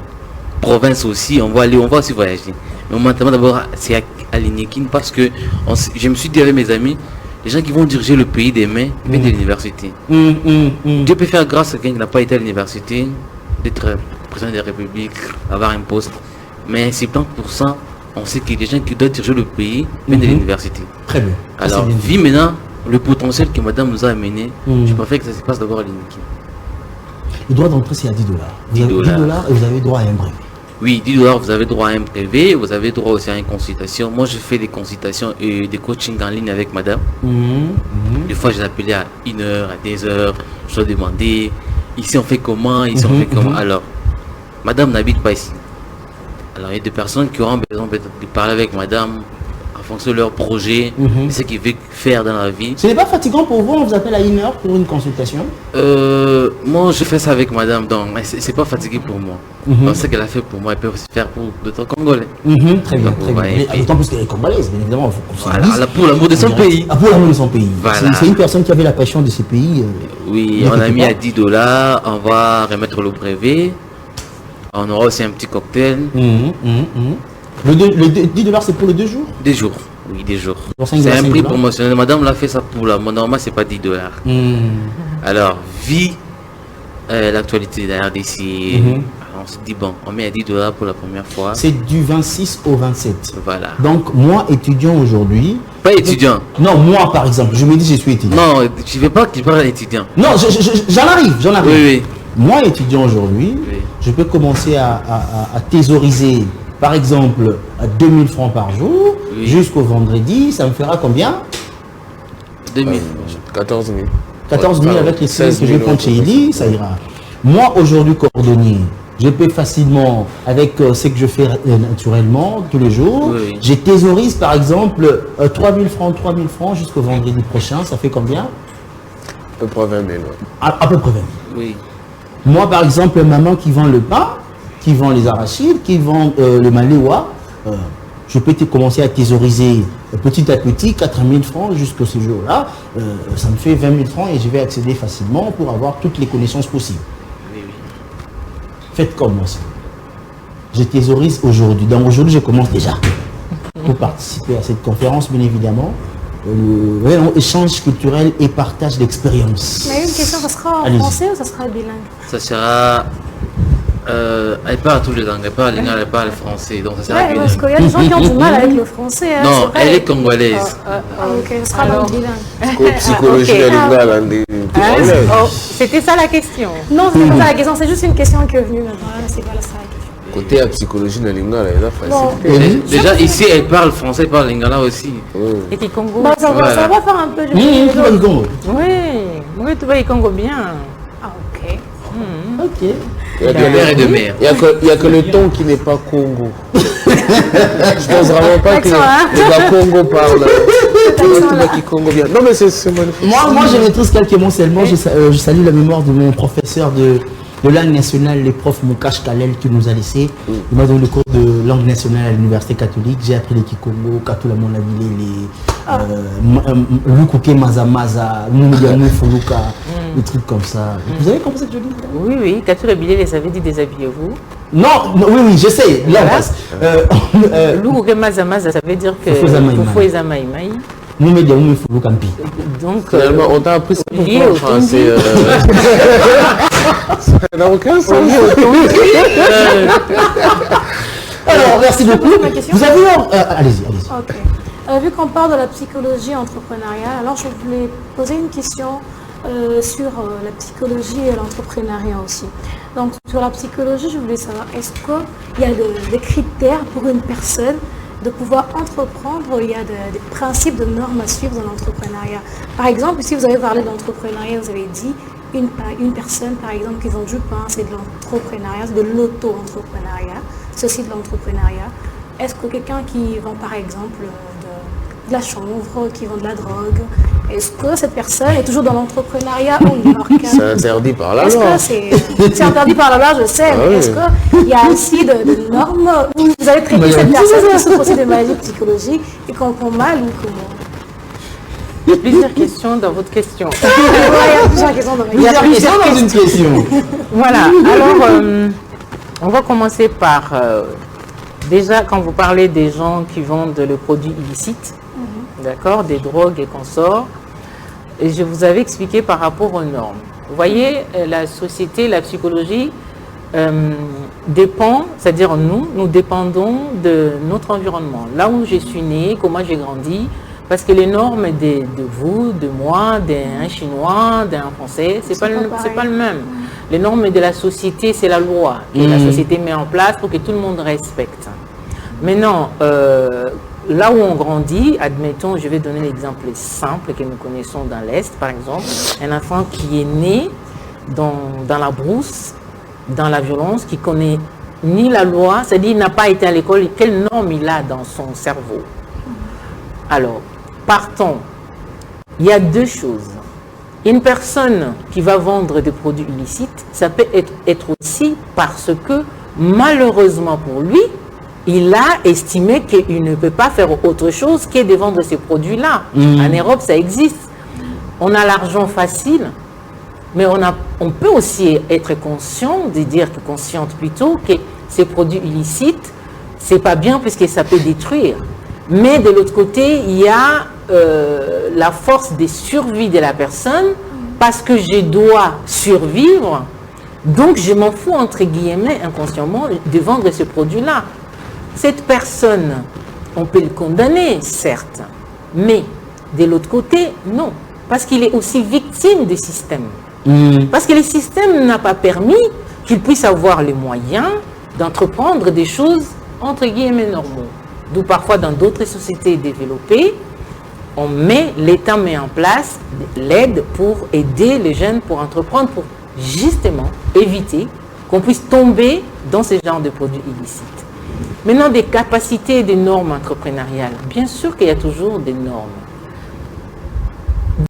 provinces aussi, on va aussi voyager. Mais maintenant d'abord c'est à l'Inikine parce que je me suis dit avec mes amis, les gens qui vont diriger le pays demain viennent de l'université. Dieu peut faire grâce à quelqu'un qui n'a pas été à l'université, d'être président de la République, avoir un poste. Mais 70%, on sait que les gens qui doivent diriger le pays viennent de l'université. Très bien. Alors, vu maintenant le potentiel que madame nous a amené, je préfère que ça se passe d'abord à l'Inikine. Le droit d'entrée, c'est à $10. Vous avez $10 et vous avez droit à un brevet. Oui, $10, vous avez droit à un brevet, vous avez droit aussi à une consultation. Moi, je fais des consultations et des coachings en ligne avec madame. Des fois, je l'appelais à 1 heure, à 2 heures. Je dois demander, ici on fait comment, ici on fait comment. Alors, madame n'habite pas ici. Alors, il y a des personnes qui auront besoin de parler avec madame fonction de leur projet, de ce qu'ils veulent faire dans la vie. Ce n'est pas fatigant pour vous, on vous appelle à 1 heure pour une consultation? Moi, je fais ça avec madame, donc c'est pas fatigué pour moi. Donc, ce qu'elle a fait pour moi, elle peut aussi faire pour d'autres Congolais. Très bien, très bien. D'autant plus qu'elle est congolaise, bien évidemment. Voilà, pour l'amour de son pays. Pour l'amour de son pays. Voilà. C'est une personne qui avait la passion de ce pays. Oui, on a mis à $10, on va remettre le brevet. On aura aussi un petit cocktail. Le 10 $, c'est pour les 2 jours? Des jours. Oui, des jours. C'est C'est un prix promotionnel. Madame l'a fait ça pour la normal, c'est pas $10. Alors, l'actualité derrière d'ici, on se dit bon, on met à $10 pour la première fois. C'est du 26 au 27. Voilà. Donc, moi, étudiant aujourd'hui... Pas étudiant. Non, moi, par exemple, je me dis je suis étudiant. Non, tu ne veux pas qu'il parle étudiant. Non, j'en arrive. Oui, oui. Moi, étudiant aujourd'hui, je peux commencer à thésauriser, par exemple, à 2000 francs par jour, jusqu'au vendredi. Ça me fera combien? 2000. 14 000. 14 000 avec les 16 que je vais prendre chez Eli, ça ira. Moi, aujourd'hui, cordonnier, je peux facilement, avec ce que je fais naturellement, tous les jours, je thésaurise, par exemple, 3 000 francs jusqu'au vendredi prochain. Ça fait combien? À peu près 20 000. À peu près 20 000. Oui. Moi, par exemple, maman qui vend le pain, qui vend les arachides, qui vend le maléwa, je peux commencer à thésauriser petit à petit 4 000 francs jusqu'au ce jour-là. Ça me fait 20 000 francs et je vais accéder facilement pour avoir toutes les connaissances possibles. Faites comme moi ça. Je thésaurise aujourd'hui. Donc aujourd'hui, je commence déjà pour participer à cette conférence, bien évidemment. Échange culturel et partage d'expérience. Mais une question, ça sera en français ou ça sera bilingue? Ça sera... elle parle tous les langues, elle parle l'ingala, elle parle français, donc ça sera bilingue. Parce qu'il y a des gens qui ont du mal avec le français. Hein, non, elle est congolaise. Ok, ça sera donc bilingue. Psychologie Okay. lingala. C'était ça la question. Non, c'est pas ça la question, c'est juste une question qui est venue maintenant. C'est pas ça la question. Côté à psychologie lingala, elle a facile. Bon. Déjà ici, elle parle français, elle parle lingala aussi. Et qui Congo? Bah, ça va faire un peu du Oui, tu vas y Congo bien. Ah, ok. Ok. Il n'y a que le ton qui n'est pas Congo. Je pense vraiment pas que les Congo parlent. Qui Congo bien. Non mais c'est magnifique. Moi, je maîtrise quelques mots seulement. Je salue la mémoire de mon professeur de langue nationale, le prof Moukache Kalel, qui nous a laissé. Il m'a donné le cours de langue nationale à l'université catholique. J'ai appris les Kikongo, Katula Monabile, les Lukuke Mazamaza, Moumigamou Fuluka, des trucs comme ça. Vous avez compris ce que je dis? Oui, oui. Katula Bilé, ça veut dire déshabillez-vous. Non, oui, je sais. Là, on passe. Lukuke Mazamaza, ça veut dire que Fufo Ezamaïmaï. Moumigamou Fuluka Mpi. Donc, finalement, on t'a appris ça lié au français. Ça n'a aucun sens. Alors, merci beaucoup. Vous avez... allez-y. Ok. Vu qu'on parle de la psychologie entrepreneuriale, alors je voulais poser une question sur la psychologie et l'entrepreneuriat aussi. Donc, sur la psychologie, je voulais savoir, est-ce qu'il y a des critères pour une personne de pouvoir entreprendre? Il y a des principes, de normes à suivre dans l'entrepreneuriat. Par exemple, si vous avez parlé d'entrepreneuriat, vous avez dit une personne, par exemple, qui vend du pain, c'est de l'entrepreneuriat, c'est de l'auto-entrepreneuriat, c'est aussi de l'entrepreneuriat. Est-ce que quelqu'un qui vend, par exemple, de la chanvre, qui vend de la drogue, est-ce que cette personne est toujours dans l'entrepreneuriat ou c'est interdit par la loi. C'est interdit par la loi, je sais, mais est-ce qu'il y a aussi de normes où vous avez traité cette personne qui souffre aussi de maladies psychologiques et qu'on prend mal ou comment? il y a plusieurs questions dans votre question. Il y a plusieurs questions dans une question. Voilà, alors on va commencer par... déjà, quand vous parlez des gens qui vendent le produit illicite, d'accord, des drogues et consorts, et je vous avais expliqué par rapport aux normes. Vous voyez, la société, la psychologie dépend, c'est-à-dire nous dépendons de notre environnement. Là où je suis né, comment j'ai grandi, parce que les normes de vous, de moi, d'un Chinois, d'un Français, c'est pas le même. Les normes de la société, c'est la loi que la société met en place pour que tout le monde respecte. Maintenant, là où on grandit, admettons, je vais donner l'exemple simple que nous connaissons dans l'Est, par exemple, un enfant qui est né dans la brousse, dans la violence, qui connaît ni la loi, c'est-à-dire il n'a pas été à l'école, quelle norme il a dans son cerveau. Alors, partons. Il y a deux choses. Une personne qui va vendre des produits illicites, ça peut être aussi parce que, malheureusement pour lui, il a estimé qu'il ne peut pas faire autre chose que de vendre ces produits-là. En Europe, ça existe. On a l'argent facile, mais on peut aussi être consciente plutôt, que ces produits illicites, c'est pas bien puisque ça peut détruire. Mais de l'autre côté, il y a la force de survie de la personne parce que je dois survivre. Donc, je m'en fous, entre guillemets, inconsciemment, de vendre ce produit-là. Cette personne, on peut le condamner, certes, mais de l'autre côté, non. Parce qu'il est aussi victime du système. Parce que le système n'a pas permis qu'il puisse avoir les moyens d'entreprendre des choses, entre guillemets, normaux. D'où parfois, dans d'autres sociétés développées, l'État met en place l'aide pour aider les jeunes pour entreprendre, pour justement éviter qu'on puisse tomber dans ce genre de produits illicites. Maintenant, des capacités et des normes entrepreneuriales. Bien sûr qu'il y a toujours des normes.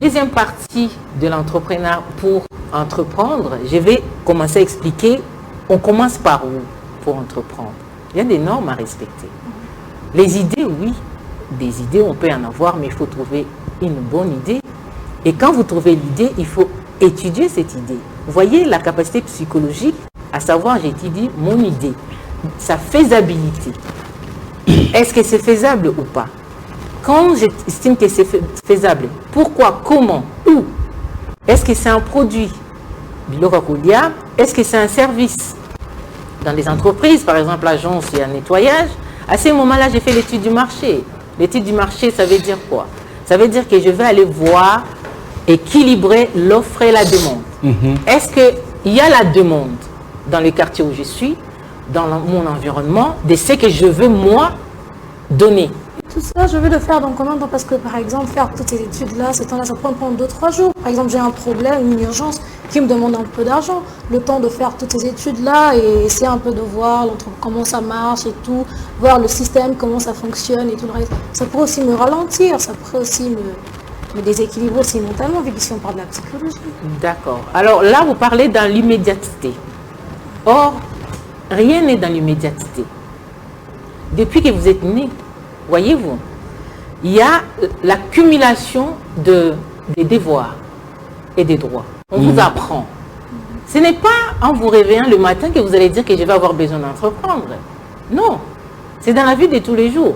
Deuxième partie de l'entrepreneur pour entreprendre, je vais commencer à expliquer, on commence par où pour entreprendre. Il y a des normes à respecter. Les idées, oui, des idées, on peut en avoir, mais il faut trouver une bonne idée. Et quand vous trouvez l'idée, il faut étudier cette idée. Vous voyez la capacité psychologique, à savoir, j'étudie mon idée, sa faisabilité. Est-ce que c'est faisable ou pas? Quand j'estime que c'est faisable, pourquoi, comment, où? Est-ce que c'est un produit? Est-ce que c'est un service? Dans les entreprises, par exemple, l'agence et un nettoyage, à ce moment-là, j'ai fait l'étude du marché. L'étude du marché, ça veut dire quoi? Ça veut dire que je vais aller voir, équilibrer l'offre et la demande. Est-ce qu'il y a la demande dans le quartier où je suis, dans mon environnement, de ce que je veux, moi, donner? Tout ça, je vais le faire dans combien de temps? Parce que, par exemple, faire toutes ces études-là, ce temps-là, ça prend 2-3 jours. Par exemple, j'ai un problème, une urgence qui me demande un peu d'argent. Le temps de faire toutes ces études-là et essayer un peu de voir comment ça marche et tout, voir le système, comment ça fonctionne et tout le reste. Ça pourrait aussi me ralentir, ça pourrait aussi me déséquilibrer aussi mentalement, vu qu'ici on parle de la psychologie. D'accord. Alors là, vous parlez dans l'immédiateté. Or, rien n'est dans l'immédiateté. Depuis que vous êtes né, voyez-vous, il y a l'accumulation des devoirs et des droits. On vous apprend. Ce n'est pas en vous réveillant le matin que vous allez dire que je vais avoir besoin d'entreprendre. Non, c'est dans la vie de tous les jours.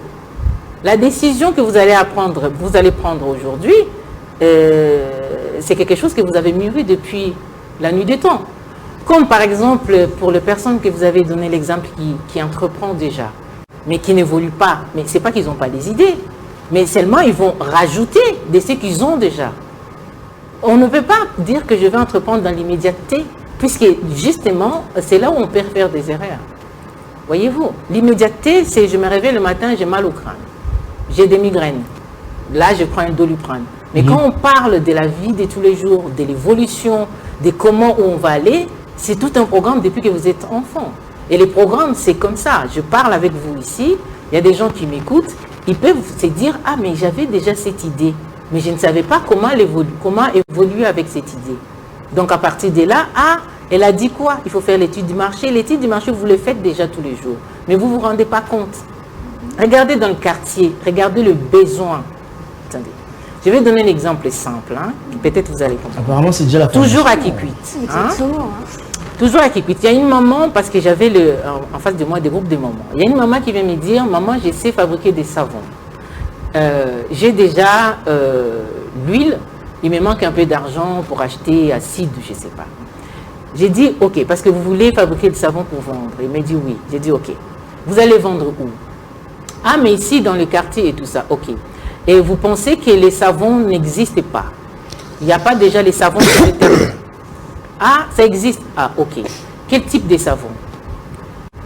La décision que vous allez prendre aujourd'hui, c'est quelque chose que vous avez mûri depuis la nuit des temps. Comme par exemple, pour les personnes que vous avez donné l'exemple qui entreprend déjà, mais qui n'évoluent pas. Mais ce n'est pas qu'ils n'ont pas des idées, mais seulement ils vont rajouter de ce qu'ils ont déjà. On ne peut pas dire que je vais entreprendre dans l'immédiateté, puisque justement, c'est là où on peut faire des erreurs. Voyez-vous, l'immédiateté, c'est je me réveille le matin, j'ai mal au crâne, j'ai des migraines. Là, je prends un Doliprane. Mais quand on parle de la vie de tous les jours, de l'évolution, de comment on va aller, c'est tout un programme depuis que vous êtes enfant. Et les programmes, c'est comme ça. Je parle avec vous ici, il y a des gens qui m'écoutent, ils peuvent se dire, ah, mais j'avais déjà cette idée, mais je ne savais pas comment évoluer avec cette idée. Donc, à partir de là, elle a dit quoi? Il faut faire l'étude du marché. L'étude du marché, vous le faites déjà tous les jours, mais vous ne vous rendez pas compte. Regardez dans le quartier, regardez le besoin. Attendez, je vais donner un exemple simple, peut-être vous allez comprendre. Apparemment, c'est déjà la Toujours à Kikwit. Toujours à Kikwit. Il y a une maman, parce que j'avais en face de moi des groupes de mamans. Il y a une maman qui vient me dire, maman, je sais fabriquer des savons. J'ai déjà l'huile, il me manque un peu d'argent pour acheter acide, je ne sais pas. J'ai dit, ok, parce que vous voulez fabriquer du savon pour vendre. Il m'a dit oui. J'ai dit, ok. Vous allez vendre où? Ah, mais ici, dans le quartier et tout ça. Ok. Et vous pensez que les savons n'existent pas? Il n'y a pas déjà les savons sur le terrain? Ah, ça existe. Ah, ok. Quel type de savon?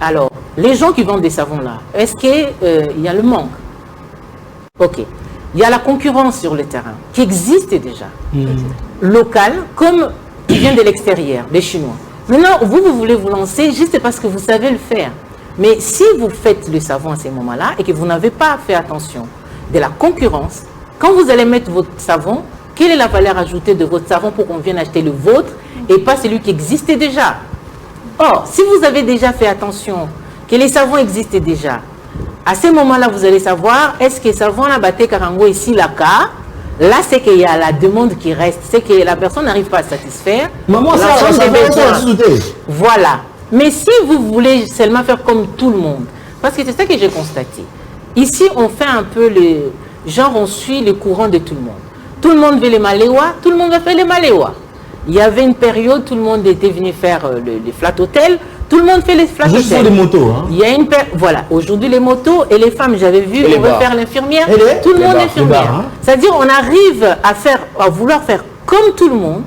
Alors, les gens qui vendent des savons là, est-ce qu'il y a le manque? Ok. Il y a la concurrence sur le terrain qui existe déjà. Local, comme qui vient de l'extérieur, des Chinois. Maintenant, vous voulez vous lancer juste parce que vous savez le faire. Mais si vous faites le savon à ces moments-là et que vous n'avez pas fait attention de la concurrence. Quand vous allez mettre votre savon, quelle est la valeur ajoutée de votre savon pour qu'on vienne acheter le vôtre et pas celui qui existait déjà? Or, si vous avez déjà fait attention que les savons existaient déjà, à ce moment-là, vous allez savoir, est-ce que savon la batte carango ici, là, là, c'est qu'il y a la demande qui reste, c'est que la personne n'arrive pas à satisfaire. Maman, ça voilà. Mais si vous voulez seulement faire comme tout le monde, parce que c'est ça que j'ai constaté. Ici, on fait un peu le... Genre, on suit le courant de tout le monde. Tout le monde veut les maléois, tout le monde va faire les maléois. Il y avait une période, tout le monde était venu faire les flat hôtels, tout le monde fait les flat hôtels. Juste pour les motos. Hein. Il y a une voilà, aujourd'hui les motos et les femmes, j'avais vu, on veut faire l'infirmière, tout le monde est infirmière. Hein. C'est-à-dire, on arrive à vouloir faire comme tout le monde,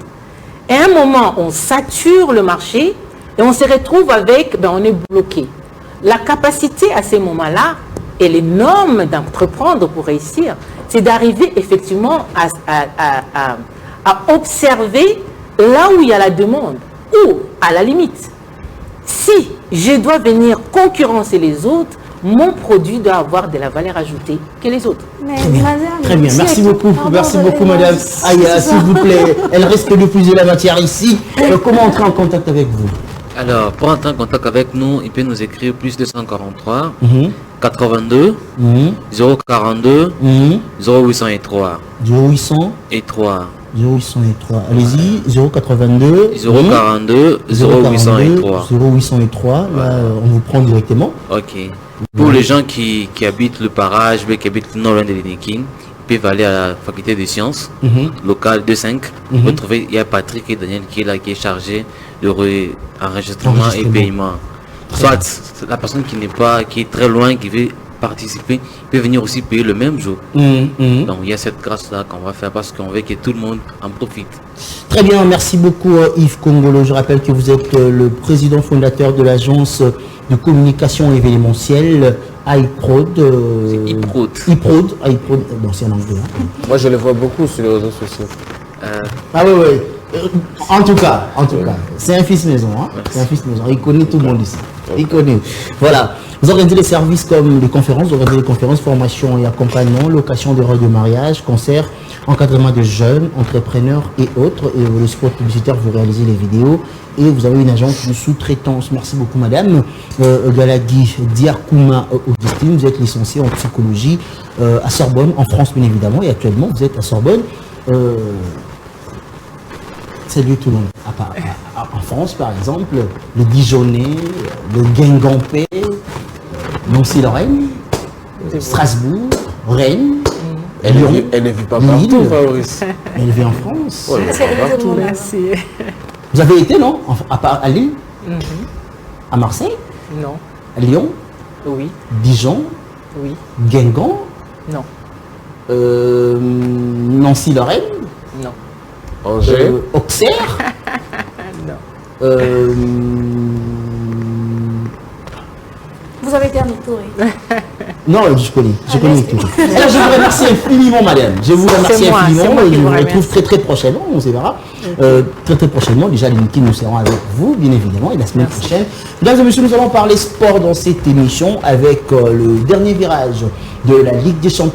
et à un moment, on sature le marché, et on se retrouve avec, on est bloqué. La capacité à ces moments-là, et les normes d'entreprendre pour réussir, c'est d'arriver effectivement à observer là où il y a la demande. Ou, à la limite, si je dois venir concurrencer les autres, mon produit doit avoir de la valeur ajoutée que les autres. Mais très bien, madame, très bien. Merci beaucoup, madame. Aya, s'il vous plaît, elle reste de plus de la matière ici. Comment entrer en contact avec vous? Alors, pour entrer en contact avec nous, il peut nous écrire plus 243 82 042 0803. 0800 et 3. 0803. Allez-y, 082 042 0803. 0803. Là, on vous prend directement. Ok. Pour les gens qui habitent le parage, qui habitent non loin de l'Inikin, ils peuvent aller à la faculté des sciences, locale 25. Vous trouvez, il y a Patrick et Daniel qui est là, qui est chargé de enregistrement et paiement. Soit la personne qui est très loin, qui veut participer, peut venir aussi payer le même jour. Donc il y a cette grâce-là qu'on va faire parce qu'on veut que tout le monde en profite. Très bien, merci beaucoup Yves Kongolo. Je rappelle que vous êtes le président fondateur de l'agence de communication événementielle iProd. iProd, bon c'est en anglais. Hein. Moi je les vois beaucoup sur les réseaux sociaux. Ah oui. En tout cas, c'est un fils maison. Hein. C'est un fils maison. Il connaît tout le monde ici. Il connaît. Voilà. Vous organisez les services comme les conférences, formation et accompagnement, location de robes de mariage, concerts, encadrement de jeunes, entrepreneurs et autres. Et le sport publicitaire, vous réalisez les vidéos. Et vous avez une agence de sous-traitance. Merci beaucoup, madame. Galagui Diakouma Augustine, vous êtes licenciée en psychologie à Sorbonne, en France, bien évidemment. Et actuellement, vous êtes à Sorbonne. Salut tout le monde. En France, par exemple, le Dijonais, le Guingampais, Nancy-Lorraine, Strasbourg, Rennes, Lyon. Elle ne vit pas partout, Fabrice. Elle vit en France. Ouais, Merci. Vous avez été, non? À Lille? À Marseille? Non. À Lyon? Oui. Dijon? Oui. Guingamp? Non. Nancy-Lorraine? Non. Angers? Auxerre? Non. Vous avez été à Touré. Non, je connais tout. Alors, je vous remercie infiniment, madame. Je vous remercie infiniment et je vous retrouve très prochainement, on se verra. Très prochainement, déjà les meetings nous serons avec vous, bien évidemment, et la semaine prochaine. Mesdames et messieurs, nous allons parler sport dans cette émission avec le dernier virage de la Ligue des Champions.